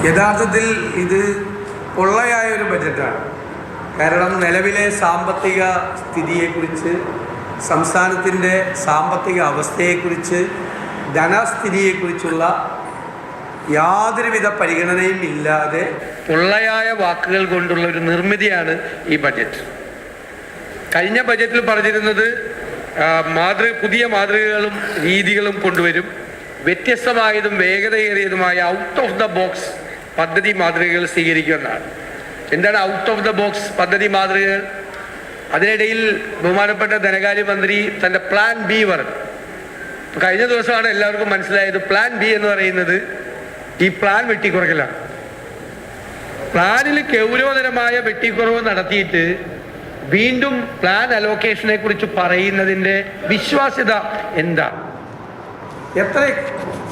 യഥാർത്ഥത്തിൽ ഇത് പൊള്ളയായ ഒരു ബജറ്റാണ്. കാരണം നിലവിലെ സാമ്പത്തിക സ്ഥിതിയെക്കുറിച്ച്, സംസ്ഥാനത്തിൻ്റെ സാമ്പത്തിക അവസ്ഥയെക്കുറിച്ച്, ധനസ്ഥിതിയെക്കുറിച്ചുള്ള യാതൊരുവിധ പരിഗണനയും ഇല്ലാതെ പൊള്ളയായ വാക്കുകൾ കൊണ്ടുള്ള ഒരു നിർമ്മിതിയാണ് ഈ ബജറ്റ്. കഴിഞ്ഞ ബജറ്റിൽ പറഞ്ഞിരുന്നത് പുതിയ മാതൃകകളും രീതികളും കൊണ്ടുവരും, വ്യത്യസ്തമായതും വേഗതയേറിയതുമായ ഔട്ട് ഓഫ് ദ ബോക്സ് പദ്ധതി മാതൃകകൾ സ്വീകരിക്കുമെന്നാണ്. എന്താണ് ഔട്ട് ഓഫ് ദ ബോക്സ് പദ്ധതി മാതൃകകൾ? അതിനിടയിൽ ബഹുമാനപ്പെട്ട ധനകാര്യമന്ത്രി തൻ്റെ പ്ലാൻ ബി പറഞ്ഞു. കഴിഞ്ഞ ദിവസമാണ് എല്ലാവർക്കും മനസ്സിലായത് പ്ലാൻ ബി എന്ന് പറയുന്നത് ഈ പ്ലാൻ വെട്ടിക്കുറയ്ക്കലാണ്. പ്ലാനിൽ ഗൗരവതരമായ വെട്ടിക്കുറവ് നടത്തിയിട്ട് വീണ്ടും പ്ലാൻ അലോക്കേഷനെ കുറിച്ച് പറയുന്നതിൻ്റെ വിശ്വാസ്യത എന്താ? എത്ര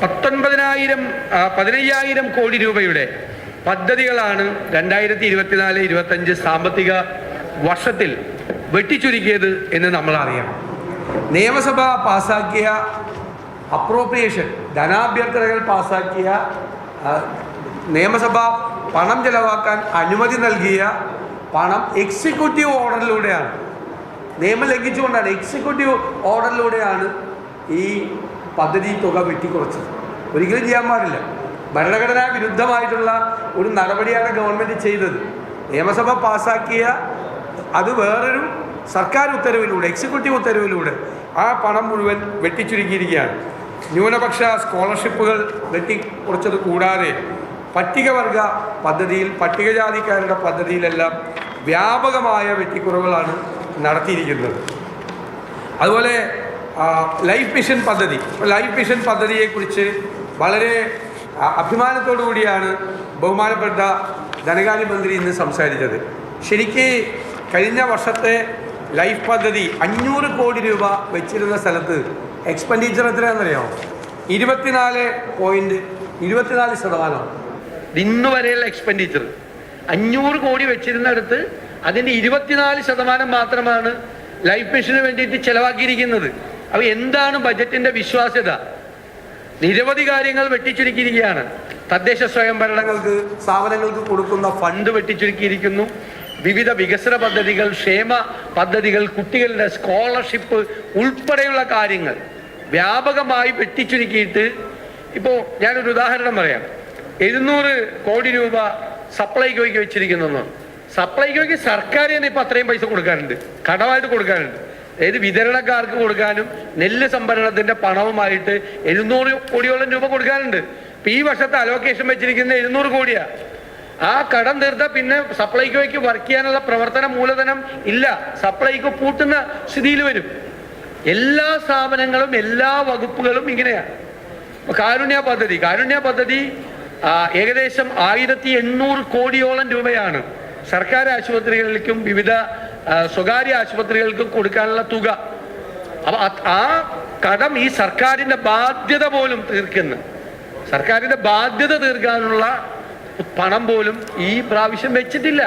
15,000 കോടി രൂപയുടെ പദ്ധതികളാണ് 2024-25 സാമ്പത്തിക വർഷത്തിൽ വെട്ടിച്ചുരുക്കിയത് എന്ന് നമ്മൾ അറിയണം. നിയമസഭ പാസാക്കിയ അപ്രോപ്രിയേഷൻ ധനാഭ്യർത്ഥനകൾ പാസാക്കിയ നിയമസഭ പണം ചെലവാക്കാൻ അനുമതി നൽകിയ പണം എക്സിക്യൂട്ടീവ് ഓർഡറിലൂടെയാണ്, നിയമം ലംഘിച്ചുകൊണ്ടാണ്, എക്സിക്യൂട്ടീവ് ഓർഡറിലൂടെയാണ് ഈ പദ്ധതി തുക വെട്ടിക്കുറച്ചത്. ഒരിക്കലും ചെയ്യാൻ പാടില്ല. ഭരണഘടനാ വിരുദ്ധമായിട്ടുള്ള ഒരു നടപടിയാണ് ഗവൺമെൻറ് ചെയ്തത്. നിയമസഭ പാസാക്കിയ അത് വേറൊരു സർക്കാർ ഉത്തരവിലൂടെ, എക്സിക്യൂട്ടീവ് ഉത്തരവിലൂടെ ആ പണം മുഴുവൻ വെട്ടിച്ചുരുക്കിയിരിക്കുകയാണ്. ന്യൂനപക്ഷ സ്കോളർഷിപ്പുകൾ വെട്ടിക്കുറച്ചത് കൂടാതെ പട്ടികവർഗ പദ്ധതിയിൽ, പട്ടികജാതിക്കാരുടെ പദ്ധതിയിലെല്ലാം വ്യാപകമായ വെട്ടിക്കുറവുകളാണ് നടത്തിയിരിക്കുന്നത്. അതുപോലെ ലൈഫ് മിഷൻ പദ്ധതിയെക്കുറിച്ച് വളരെ അഭിമാനത്തോടു കൂടിയാണ് ബഹുമാനപ്പെട്ട ധനകാര്യമന്ത്രി ഇന്ന് സംസാരിച്ചത്. ശരിക്ക് കഴിഞ്ഞ വർഷത്തെ ലൈഫ് പദ്ധതി 500 കോടി രൂപ വെച്ചിരുന്ന സ്ഥലത്ത് എക്സ്പെൻഡിച്ചർ എത്രയാണെന്നറിയാമോ? 24% ഇന്ന് വരെയുള്ള എക്സ്പെൻഡിച്ചർ 500 കോടി വെച്ചിരുന്നിടത്ത് അതിൻ്റെ 24% മാത്രമാണ് ലൈഫ് മിഷന് വേണ്ടിയിട്ട് ചെലവാക്കിയിരിക്കുന്നത്. അപ്പോൾ എന്താണ് ബജറ്റിൻ്റെ വിശ്വാസ്യത? നിരവധി കാര്യങ്ങൾ വെട്ടിച്ചുരുക്കിയിരിക്കുകയാണ്. തദ്ദേശ സ്വയംഭരണങ്ങൾക്ക്, സ്ഥാപനങ്ങൾക്ക് കൊടുക്കുന്ന ഫണ്ട് വെട്ടിച്ചുരുക്കിയിരിക്കുന്നു. വിവിധ വികസന പദ്ധതികൾ, ക്ഷേമ പദ്ധതികൾ, കുട്ടികളുടെ സ്കോളർഷിപ്പ് ഉൾപ്പെടെയുള്ള കാര്യങ്ങൾ വ്യാപകമായി വെട്ടിച്ചുരുക്കിയിട്ട്, ഇപ്പോൾ ഞാനൊരു ഉദാഹരണം പറയാം. 700 കോടി രൂപ സപ്ലൈകോയ്ക്ക് വെച്ചിരിക്കുന്നു. സപ്ലൈകോയ്ക്ക് സർക്കാർ തന്നെ ഇപ്പം അത്രയും പൈസ കൊടുക്കാറുണ്ട്, കടമായിട്ട് കൊടുക്കാറുണ്ട്. അതായത് വിതരണക്കാർക്ക് കൊടുക്കാനും നെല്ല് സംഭരണത്തിൻ്റെ പണവുമായിട്ട് 700 കോടിയോളം രൂപ കൊടുക്കാറുണ്ട്. ഇപ്പം ഈ വർഷത്തെ അലോക്കേഷൻ വെച്ചിരിക്കുന്ന 700 കോടിയാണ്. ആ കടം തീർത്താൽ പിന്നെ സപ്ലൈകോയ്ക്ക് വർക്ക് ചെയ്യാനുള്ള പ്രവർത്തന മൂലധനം ഇല്ല, സപ്ലൈകോ പൂട്ടുന്ന സ്ഥിതിയിൽ വരും. എല്ലാ സ്ഥാപനങ്ങളും, എല്ലാ വകുപ്പുകളും ഇങ്ങനെയാണ്. കാരുണ്യ പദ്ധതി ഏകദേശം 1800 കോടിയോളം രൂപയാണ് സർക്കാർ ആശുപത്രികൾക്കും വിവിധ സ്വകാര്യ ആശുപത്രികൾക്കും കൊടുക്കാനുള്ള തുക. അപ്പം ആ കടം ഈ സർക്കാരിൻ്റെ ബാധ്യത പോലും സർക്കാരിൻ്റെ ബാധ്യത തീർക്കാനുള്ള പണം പോലും ഈ പ്രാവശ്യം വെച്ചിട്ടില്ല.